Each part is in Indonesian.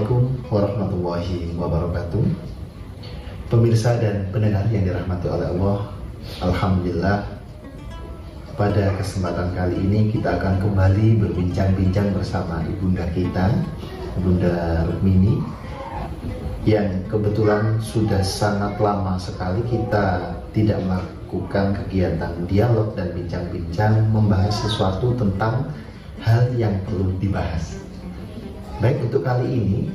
Assalamualaikum warahmatullahi wabarakatuh. Pemirsa dan pendengar yang dirahmati oleh Allah, alhamdulillah pada kesempatan kali ini kita akan kembali berbincang-bincang bersama ibunda kita, Bunda Rukmini, yang kebetulan sudah sangat lama sekali kita tidak melakukan kegiatan dialog dan bincang-bincang membahas sesuatu tentang hal yang perlu dibahas. Baik, untuk kali ini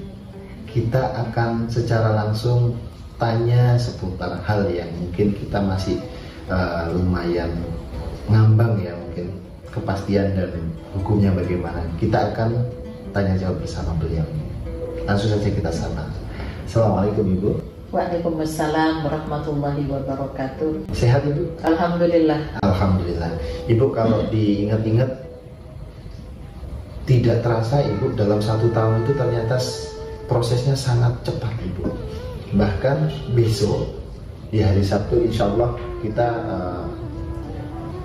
kita akan secara langsung tanya seputar hal yang mungkin kita masih lumayan ngambang ya, mungkin kepastian dan hukumnya bagaimana. Kita akan tanya jawab bersama beliau. Langsung saja kita sapa. Assalamualaikum Ibu. Waalaikumsalam warahmatullahi wabarakatuh. Sehat Ibu? Alhamdulillah. Alhamdulillah. Ibu kalau diingat-ingat, tidak terasa Ibu dalam 1 tahun itu ternyata prosesnya sangat cepat Ibu. Bahkan besok di hari Sabtu insya Allah kita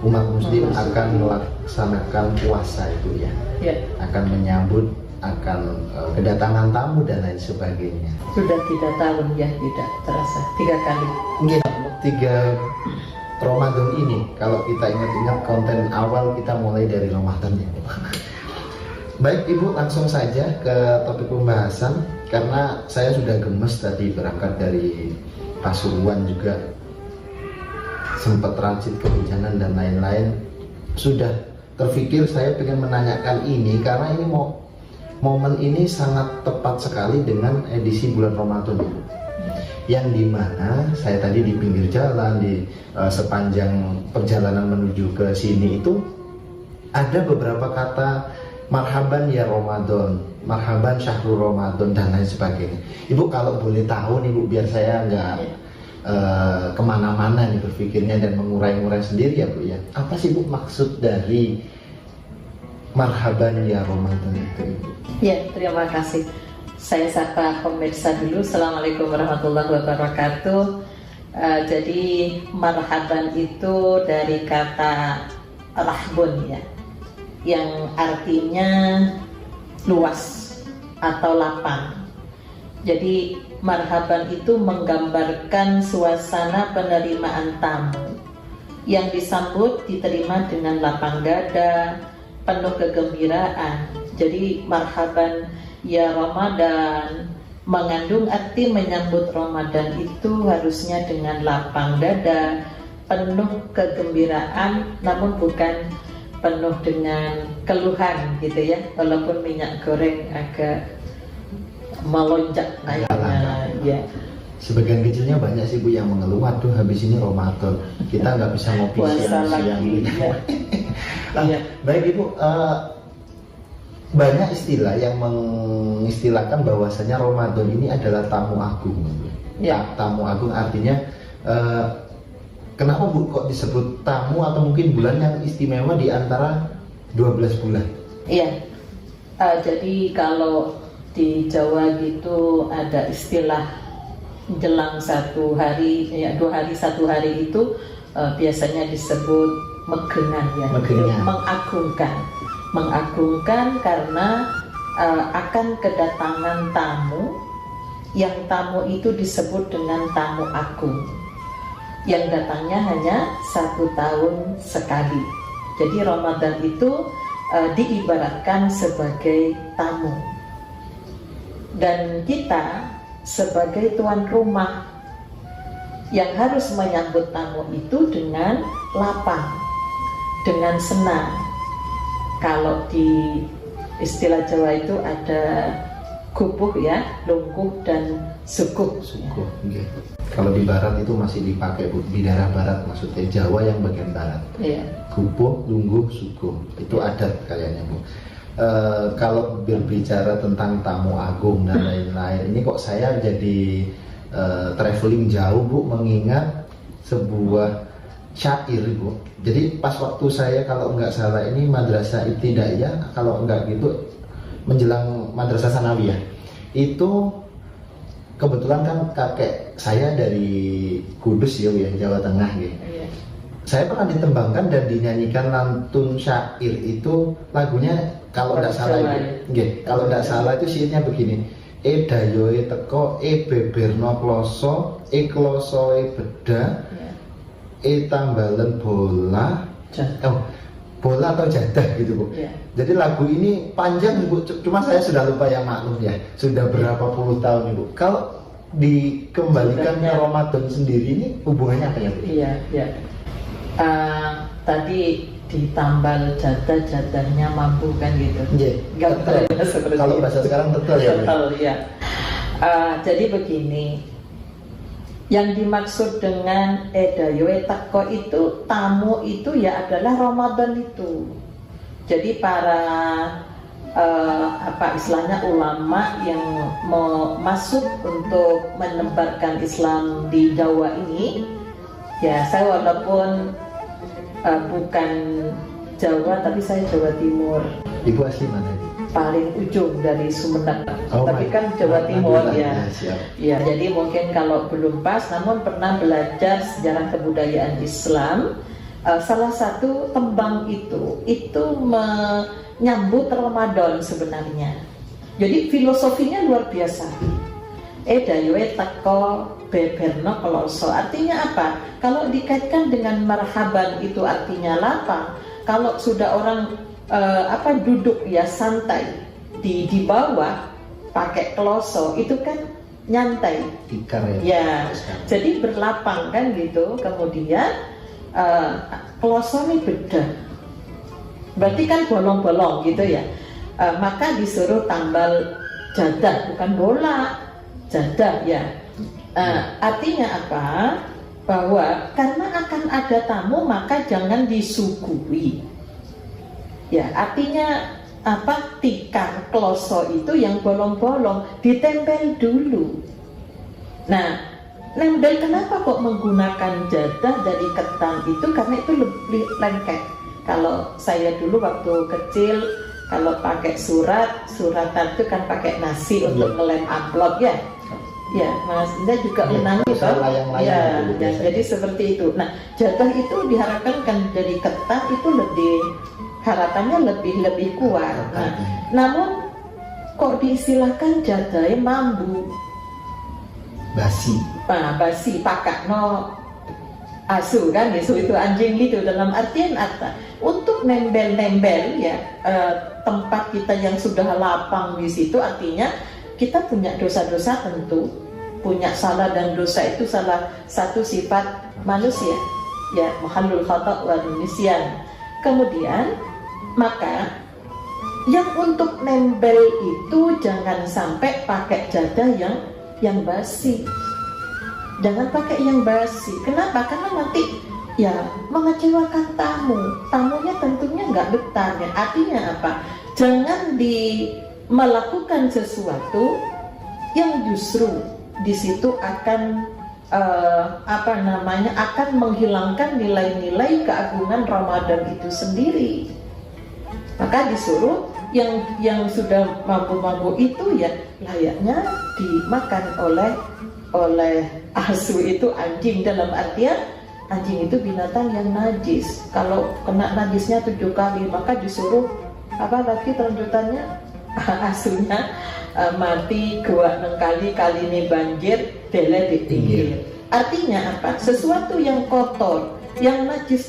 umat muslim akan melaksanakan puasa Ibu ya. Akan menyambut kedatangan tamu dan lain sebagainya. Sudah 3 tahun ya, tidak terasa 3 kali. Mungkin 3 Ramadan ini kalau kita ingat-ingat konten awal kita mulai dari Ramadan ya. Baik Ibu, langsung saja ke topik pembahasan karena saya sudah gemes tadi berangkat dari Pasuruan, juga sempat transit ke Hujanan dan lain-lain. Sudah terpikir saya ingin menanyakan ini karena ini momen ini sangat tepat sekali dengan edisi bulan Ramadan Ibu. Yang dimana saya tadi di pinggir jalan, di sepanjang perjalanan menuju ke sini itu ada beberapa kata marhaban ya Ramadan, marhaban syahrul Ramadan dan lain sebagainya. Ibu kalau boleh tahu nih Bu, biar saya nggak kemana-mana nih berpikirnya dan mengurai-ngurai sendiri ya Bu ya. Apa sih Bu maksud dari marhaban ya Ramadan itu Ibu? Ya, terima kasih. Saya sapa pemirsa dulu. Assalamualaikum warahmatullahi wabarakatuh. Jadi marhaban itu dari kata rahbun ya, yang artinya luas atau lapang. Jadi marhaban itu menggambarkan suasana penerimaan tamu yang disambut diterima dengan lapang dada, penuh kegembiraan. Jadi marhaban ya Ramadan mengandung arti menyambut Ramadan itu harusnya dengan lapang dada, penuh kegembiraan, namun bukan penuh dengan keluhan gitu ya, walaupun minyak goreng agak melonjak naiknya ya. Sebagian kecilnya banyak sih Bu yang mengeluh, waduh habis ini Ramadan kita nggak bisa ngopi siang-siang gitu. Ya. Baik Ibu, banyak istilah yang mengistilahkan bahwasanya Ramadan ini adalah tamu agung ya. Tamu agung artinya kenapa Bu kok disebut tamu atau mungkin bulan yang istimewa di antara 12 bulan? Iya, jadi kalau di Jawa gitu ada istilah jelang 1 hari, ya 2 hari 1 hari itu biasanya disebut megengan ya, mengagungkan karena akan kedatangan tamu, yang tamu itu disebut dengan tamu agung, yang datangnya hanya 1 tahun sekali. Jadi Ramadan itu diibaratkan sebagai tamu, dan kita sebagai tuan rumah yang harus menyambut tamu itu dengan lapang, dengan senang. Kalau di istilah Jawa itu ada kubuh ya, lungguh dan sukuh. Okay. Kalau di barat itu masih dipakai Bu, di daerah barat maksudnya Jawa yang bagian barat. Iya. Kubuh, lungguh, sukuh itu adat kayaknya Bu. Kalau berbicara tentang tamu agung dan lain-lain, ini kok saya jadi traveling jauh Bu, mengingat sebuah syair Bu. Jadi pas waktu saya kalau nggak salah ini madrasah ibtidaiyah, kalau nggak gitu menjelang madrasah sanawiyah, itu kebetulan kan kakek saya dari Kudus ya, Jawa Tengah gitu. Saya pernah ditembangkan dan dinyanyikan lantun syair itu, lagunya kalau tidak salah itu, kalau tidak salah itu syairnya begini: dayoe teko, beberno kloso, klosoe beda, tambalen bola, bola atau jadah gitu Bu. Jadi lagu ini panjang Bu, cuma saya sudah lupa yang maklum ya, sudah berapa puluh tahun Ibu. Kalau dikembalikan ke Ramadan sendiri ini hubungannya apa ya Bu? Iya. Tadi ditambal jadahnya mampu kan gitu. Kalau bahasa sekarang tetel ya. Tetel ya. Jadi begini, yang dimaksud dengan dayoe teko itu tamu itu ya adalah Ramadan itu. Jadi para istilahnya ulama yang mau masuk untuk menebarkan Islam di Jawa ini, ya saya walaupun bukan Jawa tapi saya Jawa Timur. Ibu asli mana Ibu? Paling ujung dari Sumeneb. Tapi kan Jawa Timur ya. Ya, jadi mungkin kalau belum pas, namun pernah belajar sejarah kebudayaan Islam. Salah satu tembang itu menyambut Ramadan sebenarnya. Jadi filosofinya luar biasa. Dayoe teko beberno kloso. Artinya apa? Kalau dikaitkan dengan marhaban itu artinya lapang. Kalau sudah orang duduk ya santai di bawah pakai kloso itu kan nyantai. Tikar ya. Ya. Jadi berlapang kan gitu. Kemudian kloso ini beda. Berarti kan bolong-bolong gitu ya. Maka disuruh tambal jadah, bukan bola. Jadah ya. Artinya apa? Bahwa karena akan ada tamu maka jangan disuguhi. Ya, artinya apa? Tikar kloso itu yang bolong-bolong ditempel dulu. Nah, nempel kenapa kok menggunakan jadah dari ketan itu? Karena itu lebih lengket. Kalau saya dulu waktu kecil kalau pakai suratan itu kan pakai nasi untuk ngelem amplop ya. Ya, Mas Indah juga menangis toh. Ya, jadi seperti itu. Nah, jadah itu diharapkan kan dari ketan itu harapannya lebih kuat. Nah, namun kok diistilahkan jadah mambu basi pakak no asu kan itu anjing gitu, dalam artian apa? Untuk nembel ya tempat kita yang sudah lapang di situ, artinya kita punya dosa-dosa tentu, punya salah dan dosa itu salah satu sifat manusia ya, mahallul khata' wa nisyan. Kemudian maka yang untuk nembel itu jangan sampai pakai jadah yang basi. Jangan pakai yang basi. Kenapa? Karena nanti ya mengecewakan tamu. Tamunya tentunya nggak betah ya. Artinya apa? Jangan melakukan sesuatu yang justru di situ akan akan menghilangkan nilai-nilai keagungan Ramadan itu sendiri. Maka disuruh yang sudah mampu-mampu itu ya layaknya dimakan oleh asu itu anjing, dalam artian anjing itu binatang yang najis. Kalau kena najisnya 7 kali maka disuruh lagi lanjutannya asunya mati 2 kali ini banjir dele di pinggir. Artinya apa? Sesuatu yang kotor, yang najis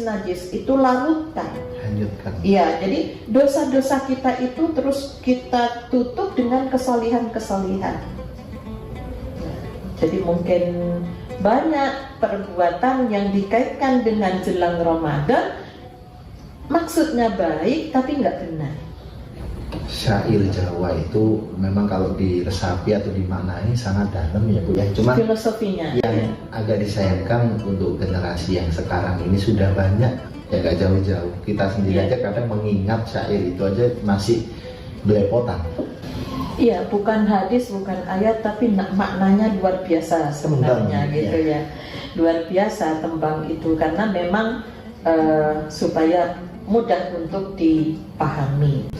itu larutkan, hanyutkan. Iya, jadi dosa-dosa kita itu terus kita tutup dengan kesolihan. Jadi mungkin banyak perbuatan yang dikaitkan dengan jelang Ramadan maksudnya baik tapi nggak benar. Syair Jawa itu memang kalau diresapi atau dimaknai sangat dalam ya Bu ya. Cuma filosofinya yang agak disayangkan untuk generasi yang sekarang ini sudah banyak ya, gak jauh-jauh. Kita sendiri aja kadang mengingat syair itu aja masih belepotan. Iya, bukan hadis, bukan ayat, tapi maknanya luar biasa sebenarnya gitu ya. Luar biasa tembang itu karena memang supaya mudah untuk dipahami.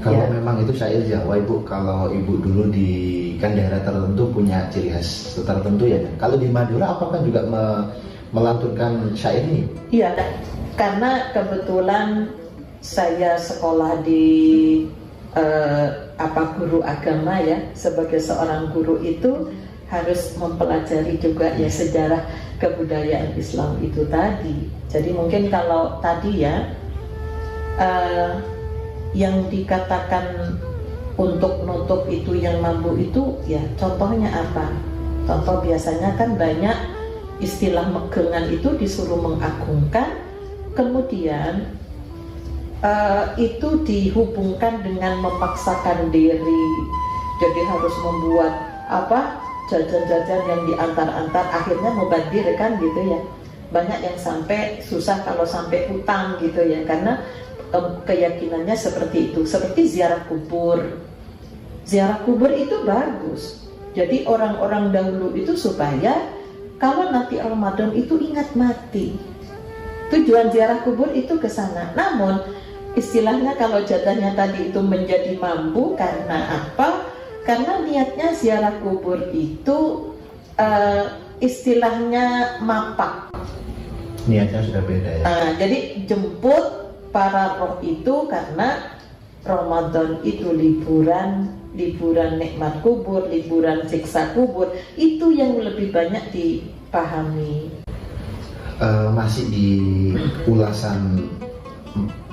Kalau memang itu syair Jawa Ibu, kalau Ibu dulu di kan daerah tertentu punya ciri khas tertentu ya. Kalau di Madura apakah juga melantunkan syair ini? Iya, karena kebetulan saya sekolah di guru agama ya, sebagai seorang guru itu harus mempelajari juga ya sejarah kebudayaan Islam itu tadi. Jadi mungkin kalau tadi ya yang dikatakan untuk nutup itu yang mampu itu ya contohnya apa? Contoh biasanya kan banyak istilah megengan itu disuruh mengagungkan, kemudian itu dihubungkan dengan memaksakan diri, jadi harus membuat jajan-jajan yang diantar-antar, akhirnya mubadir kan gitu ya. Banyak yang sampai susah kalau sampai utang gitu ya, karena keyakinannya seperti itu. Seperti ziarah kubur. Ziarah kubur itu bagus, jadi orang-orang dahulu itu supaya kalau nanti Ramadan itu ingat mati. Tujuan ziarah kubur itu ke sana. Namun istilahnya kalau jatahnya tadi itu menjadi mampu karena apa? Karena niatnya ziarah kubur itu istilahnya mapak. Niatnya sudah beda ya. Jadi jemput para roh itu karena Ramadan itu liburan nikmat kubur, liburan siksa kubur, itu yang lebih banyak dipahami. Masih di ulasan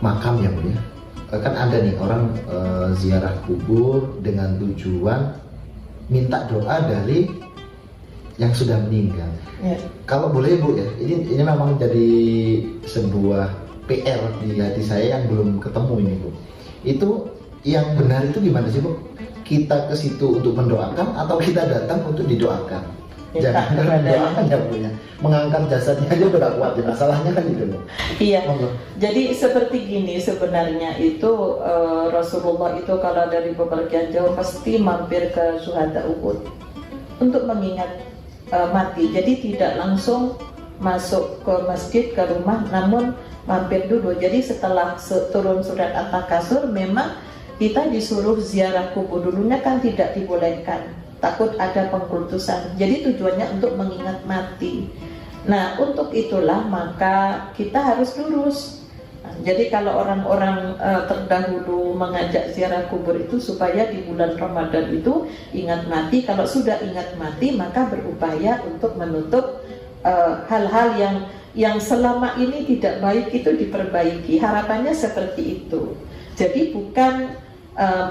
makam ya Bu ya. Kan ada nih orang ziarah kubur dengan tujuan minta doa dari yang sudah meninggal. Ya. Kalau boleh Bu ya, ini memang jadi sebuah PR di hati saya yang belum ketemu ini Bu. Itu yang benar itu gimana sih Bu? Kita ke situ untuk mendoakan atau kita datang untuk didoakan? Jangan mendoakan ya Bu ya. Mengangkat jasadnya aja udah kuat ya, masalahnya kan itu loh. Iya. Jadi seperti gini sebenarnya itu Rasulullah itu kalau dari bepergian jauh pasti mampir ke syuhada Uhud untuk mengingat mati. Jadi tidak langsung masuk ke masjid ke rumah, namun mampir dulu. Jadi setelah turun surat At-Takasur memang kita disuruh ziarah kubur dulunya kan tidak dibolehkan. Takut ada pengkultusan. Jadi tujuannya untuk mengingat mati. Nah, untuk itulah maka kita harus lurus. Jadi kalau orang-orang terdahulu mengajak ziarah kubur itu supaya di bulan Ramadan itu ingat mati. Kalau sudah ingat mati maka berupaya untuk menutup hal-hal yang selama ini tidak baik itu diperbaiki. Harapannya seperti itu. Jadi bukan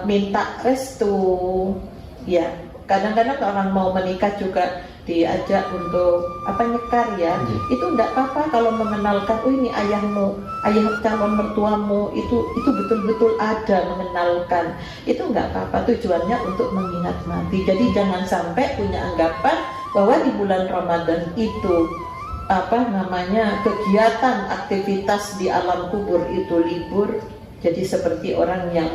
minta restu ya. Kadang-kadang orang mau menikah juga diajak untuk nyekar ya. Itu enggak apa-apa kalau mengenalkan, oh ini ayahmu, ayah calon mertuamu itu betul-betul ada, mengenalkan. Itu enggak apa-apa, tujuannya untuk mengingat mati. Jadi jangan sampai punya anggapan bahwa di bulan Ramadan itu kegiatan aktivitas di alam kubur itu libur. Jadi seperti orang yang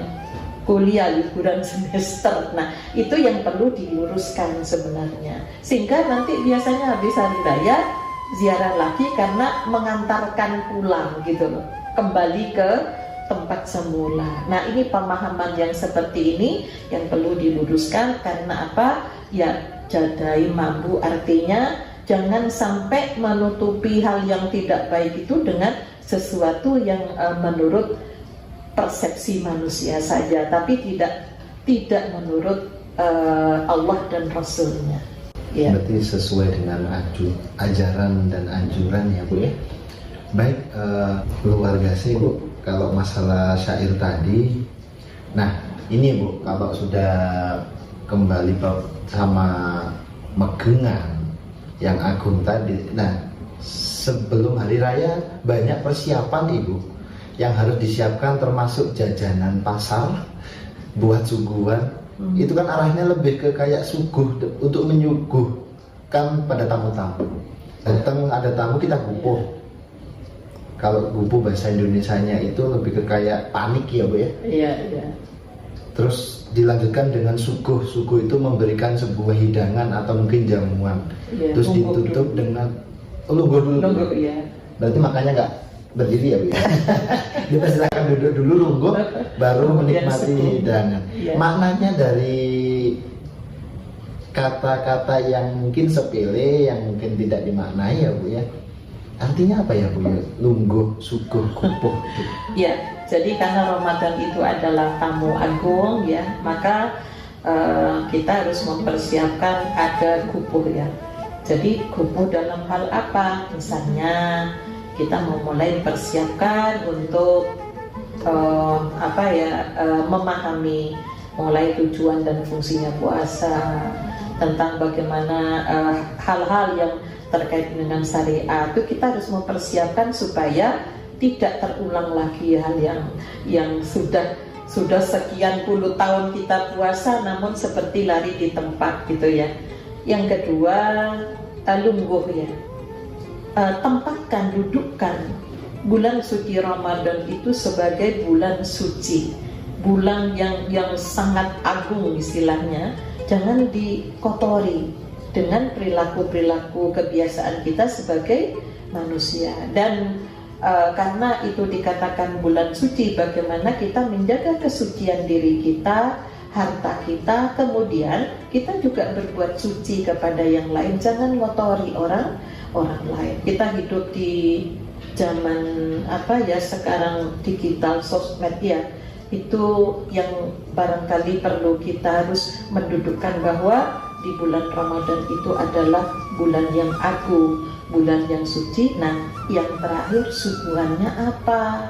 kuliah liburan semester. Nah, itu yang perlu diluruskan sebenarnya. Sehingga nanti biasanya habis hari raya ziarah lagi karena mengantarkan pulang gitu loh. Kembali ke tempat semula. Nah, ini pemahaman yang seperti ini yang perlu diluruskan karena apa? Ya, jadai mampu artinya jangan sampai menutupi hal yang tidak baik itu dengan sesuatu yang menurut persepsi manusia saja, tapi tidak menurut Allah dan Rasulnya. Ya. Berarti sesuai dengan ajaran dan anjuran ya Bu ya. Baik, luar biasa Bu. Kalau masalah syair tadi, nah ini Bu, kalau sudah kembali sama megengan yang agung tadi, nah sebelum hari raya banyak persiapan Ibu yang harus disiapkan, termasuk jajanan pasar buat suguhan. Itu kan arahnya lebih ke kayak suguh untuk menyuguhkan pada tamu-tamu. Datang ada tamu kita gupuh. Kalau gupuh bahasa Indonesianya itu lebih ke kayak panik ya Bu ya. Iya, iya. Terus dilanjutkan dengan suguh. Suguh itu memberikan sebuah hidangan atau mungkin jamuan. Iya, terus ditutup dengan lungguh dulu. Lungguh, iya. Berarti makanya nggak berdiri ya Bu ya. Kita silakan duduk dulu lungguh baru menikmati hidangan. Ya. Maknanya dari kata-kata yang mungkin sepele, yang mungkin tidak dimaknai ya Bu ya. Artinya apa ya Bu ya? Lungguh, suguh, kupuh. Ya, Jadi karena Ramadan itu adalah tamu agung ya, maka kita harus mempersiapkan ada kupuh ya. Jadi kupuh dalam hal apa? Misalnya kita mau mulai persiapkan untuk memahami mulai tujuan dan fungsinya puasa, tentang bagaimana hal-hal yang terkait dengan syariat itu kita harus mempersiapkan supaya tidak terulang lagi hal yang sudah sekian puluh tahun kita puasa namun seperti lari di tempat gitu ya. Yang kedua, lungguh ya. Tempatkan, dudukkan bulan suci Ramadan itu sebagai bulan suci, bulan yang sangat agung istilahnya. Jangan dikotori dengan perilaku-perilaku kebiasaan kita sebagai manusia. Dan karena itu dikatakan bulan suci, bagaimana kita menjaga kesucian diri kita, harta kita, kemudian kita juga berbuat suci kepada yang lain. Jangan ngotori orang lain. Kita hidup di zaman sekarang digital, sosmed ya, itu yang barangkali perlu kita harus mendudukkan bahwa di bulan Ramadan itu adalah bulan yang agung, bulan yang suci. Nah, yang terakhir suguhannya apa?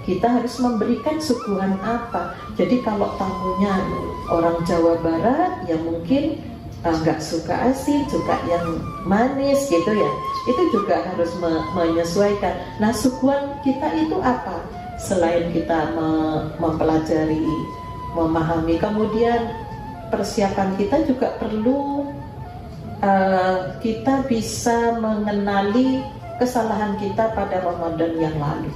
Kita harus memberikan suguhan apa? Jadi kalau tamunya orang Jawa Barat, ya mungkin nggak suka asin, suka yang manis gitu ya. Itu juga harus menyesuaikan. Nah, suguhan kita itu apa? Selain kita mempelajari, memahami, kemudian persiapan kita juga perlu kita bisa mengenali kesalahan kita pada Ramadan yang lalu.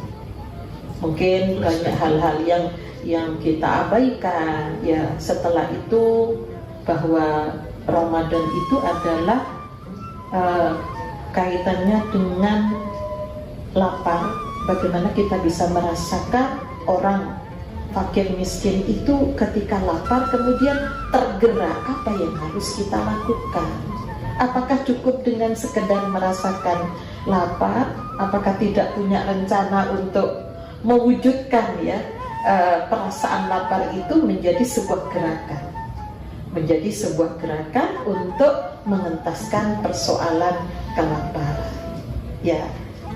Mungkin banyak hal-hal yang kita abaikan ya. Setelah itu bahwa Ramadan itu adalah kaitannya dengan lapar. Bagaimana kita bisa merasakan orang fakir miskin itu ketika lapar kemudian tergerak, apa yang harus kita lakukan? Apakah cukup dengan sekedar merasakan lapar? Apakah tidak punya rencana untuk mewujudkan ya perasaan lapar itu menjadi sebuah gerakan, menjadi sebuah gerakan untuk mengentaskan persoalan kelaparan. Ya,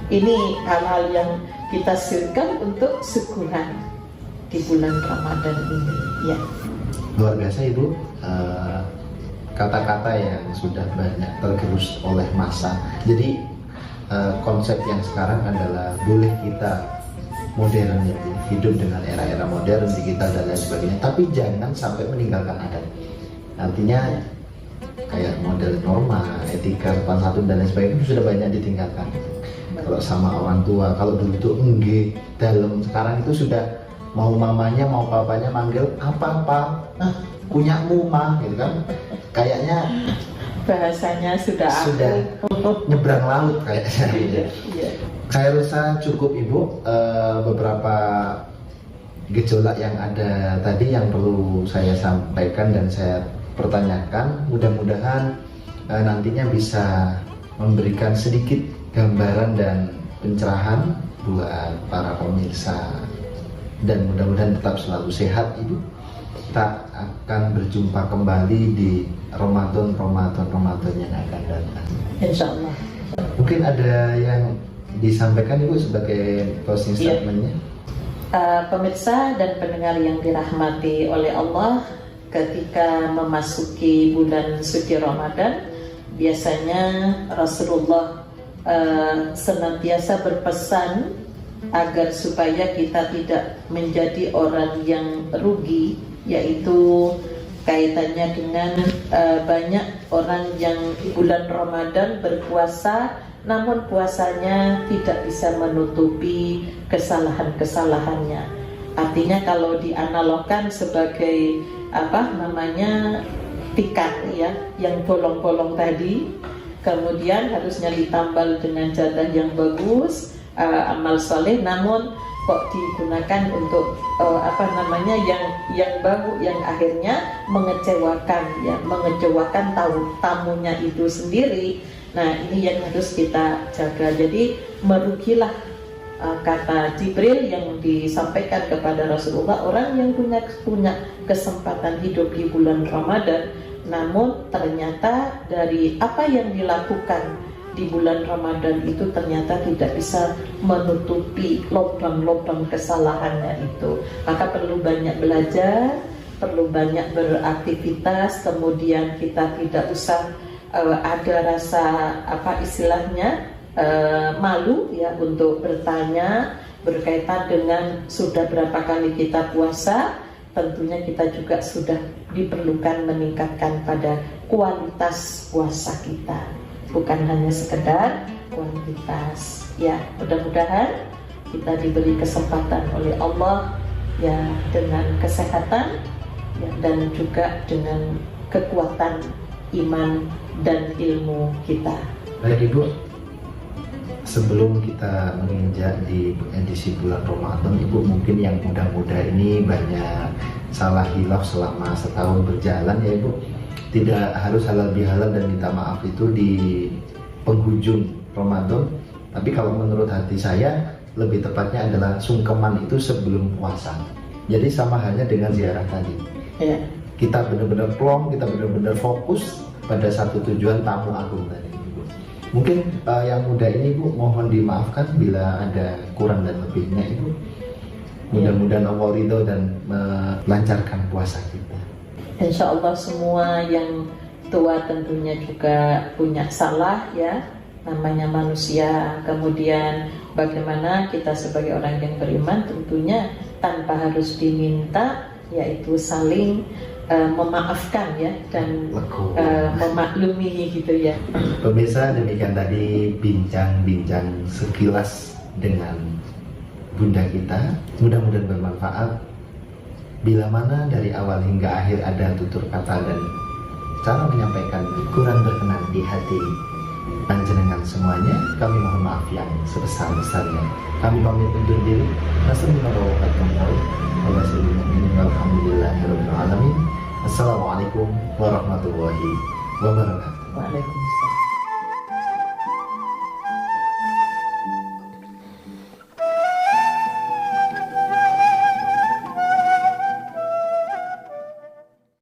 ini hal-hal yang kita siapkan untuk suguhan di bulan Ramadan ini. Ya. Luar biasa Ibu, kata-kata yang sudah banyak tergerus oleh masa. Jadi konsep yang sekarang adalah boleh kita modern ya, hidup dengan era-era modern digital dan lain sebagainya, tapi jangan sampai meninggalkan adat. Artinya kayak model norma, etika, sopan santun dan lain sebagainya itu sudah banyak ditinggalkan. Kalau sama orang tua, kalau dulu itu enggak dalam, sekarang itu sudah mau mamanya mau papanya manggil apa-apa, punyamu mah gitu kan. Kayaknya bahasanya sudah nyebrang laut kayaknya. Iya. Saya rasa cukup Ibu, beberapa gejolak yang ada tadi yang perlu saya sampaikan dan saya pertanyakan. Mudah-mudahan nantinya bisa memberikan sedikit gambaran dan pencerahan buat para pemirsa, dan mudah-mudahan tetap selalu sehat Ibu. Kita akan berjumpa kembali di Ramadan yang akan datang, Insya Allah. Mungkin ada yang disampaikan Ibu sebagai closing statementnya. Pemirsa dan pendengar yang dirahmati oleh Allah, ketika memasuki bulan suci Ramadan, biasanya Rasulullah senantiasa berpesan agar supaya kita tidak menjadi orang yang rugi, yaitu kaitannya dengan banyak orang yang bulan Ramadan berpuasa namun puasanya tidak bisa menutupi kesalahan-kesalahannya. Artinya kalau dianalogkan sebagai tikat ya, yang bolong-bolong tadi, kemudian harusnya ditambal dengan jadah yang bagus, amal soleh, namun kok digunakan untuk yang baru, yang akhirnya mengecewakan tamunya itu sendiri. Nah, ini yang harus kita jaga. Jadi merugilah kata Jibril yang disampaikan kepada Rasulullah, orang yang punya kesempatan hidup di bulan Ramadan, namun ternyata dari apa yang dilakukan di bulan Ramadan itu ternyata tidak bisa menutupi lubang-lubang kesalahannya itu. Maka perlu banyak belajar, perlu banyak beraktivitas, kemudian kita tidak usah ada rasa malu ya untuk bertanya berkaitan dengan sudah berapa kali kita puasa. Tentunya kita juga sudah diperlukan meningkatkan pada kualitas puasa kita, bukan hanya sekedar kuantitas. Ya, mudah-mudahan kita diberi kesempatan oleh Allah ya dengan kesehatan ya, dan juga dengan kekuatan iman dan ilmu kita. Baik Ibu, sebelum kita menginjak di edisi bulan Ramadan, Ibu mungkin yang muda-muda ini banyak salah hilaf selama setahun berjalan ya Ibu. Tidak harus halal bihalal dan minta maaf itu di penghujung Ramadan, tapi kalau menurut hati saya lebih tepatnya adalah sungkeman itu sebelum puasa. Jadi sama halnya dengan ziarah tadi ya. Kita benar-benar plong, kita benar-benar fokus pada satu tujuan tamu agung tadi. Mungkin yang muda ini Bu mohon dimaafkan bila ada kurang dan lebihnya Ibu. Mudah-mudahan Allah ridho dan melancarkan puasa kita. Insya Allah semua yang tua tentunya juga punya salah ya, namanya manusia. Kemudian bagaimana kita sebagai orang yang beriman tentunya tanpa harus diminta, yaitu saling memaafkan ya dan memaklumi gitu ya. Pemirsa, demikian tadi bincang-bincang sekilas dengan bunda kita, mudah-mudahan bermanfaat. Bila mana dari awal hingga akhir ada tutur kata dan cara menyampaikan kurang berkenan di hati panjenengan semuanya, kami mohon maaf yang sebesar-besarnya. Kami pamit undur diri. Assalamualaikum warahmatullahi wabarakatuh. Waalaikumsalam.